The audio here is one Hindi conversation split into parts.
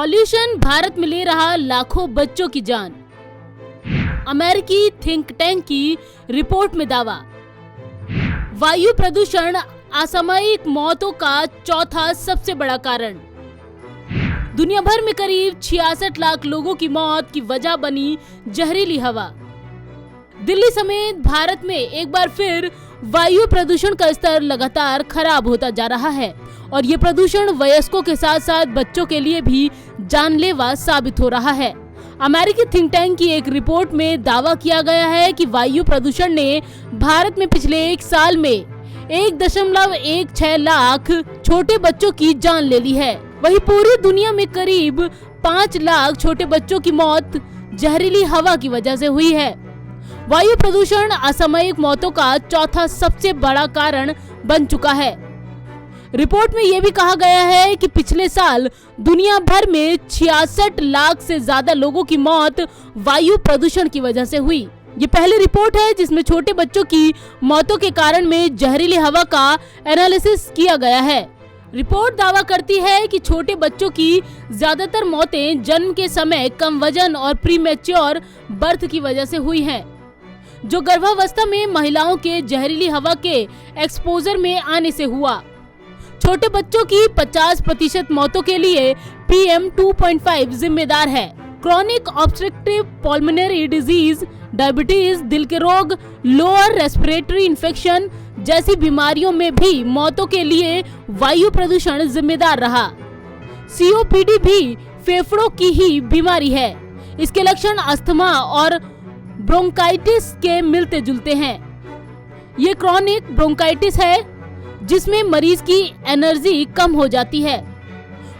पॉल्यूशन भारत में ले रहा लाखों बच्चों की जान। अमेरिकी थिंक टैंक की रिपोर्ट में दावा। वायु प्रदूषण असामयिक मौतों का चौथा सबसे बड़ा कारण। दुनिया भर में करीब 66 लाख लोगों की मौत की वजह बनी जहरीली हवा। दिल्ली समेत भारत में एक बार फिर वायु प्रदूषण का स्तर लगातार खराब होता जा रहा है और ये प्रदूषण वयस्कों के साथ साथ बच्चों के लिए भी जानलेवा साबित हो रहा है। अमेरिकी थिंक टैंक की एक रिपोर्ट में दावा किया गया है कि वायु प्रदूषण ने भारत में पिछले एक साल में 1.16 लाख छोटे बच्चों की जान ले ली है। वहीं पूरी दुनिया में करीब 5 लाख छोटे बच्चों की मौत जहरीली हवा की वजह से हुई है। वायु प्रदूषण असामयिक मौतों का चौथा सबसे बड़ा कारण बन चुका है। रिपोर्ट में यह भी कहा गया है कि पिछले साल दुनिया भर में 66 लाख से ज्यादा लोगों की मौत वायु प्रदूषण की वजह से हुई। ये पहली रिपोर्ट है जिसमें छोटे बच्चों की मौतों के कारण में जहरीली हवा का एनालिसिस किया गया है। रिपोर्ट दावा करती है कि छोटे बच्चों की ज्यादातर मौतें जन्म के समय कम वजन और प्रीमेच्योर बर्थ की वजह से हुई हैं, जो गर्भावस्था में महिलाओं के जहरीली हवा के एक्सपोजर में आने से हुआ। छोटे बच्चों की 50% मौतों के लिए PM 2.5 जिम्मेदार है। Chronic obstructive pulmonary disease, diabetes, दिल के रोग, लोअर रेस्पिरेटरी इन्फेक्शन जैसी बीमारियों में भी मौतों के लिए वायु प्रदूषण जिम्मेदार रहा। COPD भी फेफड़ों की ही बीमारी है। इसके लक्षण अस्थमा और ब्रोंकाइटिस के मिलते जुलते हैं। ये क्रॉनिक ब्रोंकाइटिस है जिसमें मरीज की एनर्जी कम हो जाती है,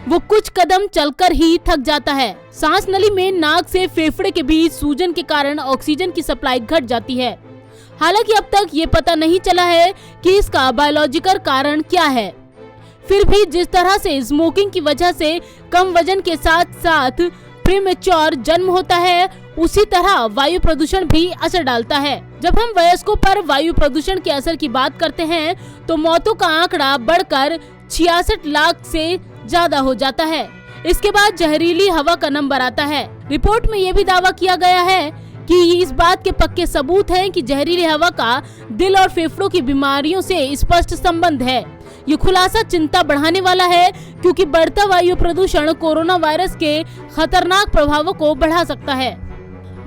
वो कुछ कदम चलकर ही थक जाता है। सांस नली में नाक से फेफड़े के बीच सूजन के कारण ऑक्सीजन की सप्लाई घट जाती है। हालांकि अब तक ये पता नहीं चला है कि इसका बायोलॉजिकल कारण क्या है। फिर भी जिस तरह से स्मोकिंग की वजह से कम वजन के साथ साथ प्रीमेच्योर जन्म होता है, उसी तरह वायु प्रदूषण भी असर डालता है। जब हम वयस्कों पर वायु प्रदूषण के असर की बात करते हैं तो मौतों का आंकड़ा बढ़कर 66 लाख से ज्यादा हो जाता है। इसके बाद जहरीली हवा का नंबर आता है। रिपोर्ट में यह भी दावा किया गया है कि इस बात के पक्के सबूत हैं कि जहरीली हवा का दिल और फेफड़ों की बीमारियों से स्पष्ट संबंध है। ये खुलासा चिंता बढ़ाने वाला है क्योंकि बढ़ता वायु प्रदूषण कोरोना वायरस के खतरनाक प्रभावों को बढ़ा सकता है।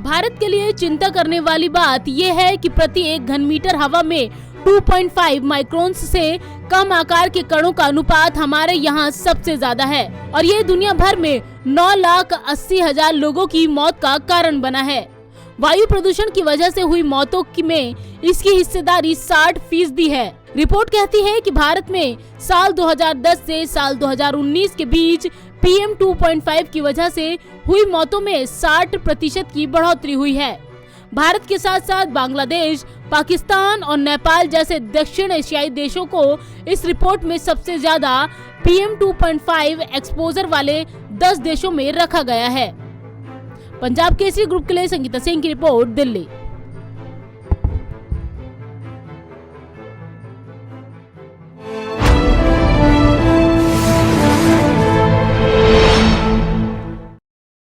भारत के लिए चिंता करने वाली बात यह है कि प्रति 1 घन मीटर हवा में 2.5 माइक्रोन्स से कम आकार के कणों का अनुपात हमारे यहाँ सबसे ज्यादा है और ये दुनिया भर में 9,80,000 लोगों की मौत का कारण बना है। वायु प्रदूषण की वजह से हुई मौतों में इसकी हिस्सेदारी 60% है। रिपोर्ट कहती है कि भारत में साल 2010 से साल 2019 के बीच PM 2.5 की वजह से हुई मौतों में 60% की बढ़ोतरी हुई है। भारत के साथ साथ बांग्लादेश, पाकिस्तान और नेपाल जैसे दक्षिण एशियाई देशों को इस रिपोर्ट में सबसे ज्यादा PM 2.5 एक्सपोजर वाले 10 देशों में रखा गया है। पंजाब केसरी ग्रुप के लिए संगीता सिंह की रिपोर्ट, दिल्ली।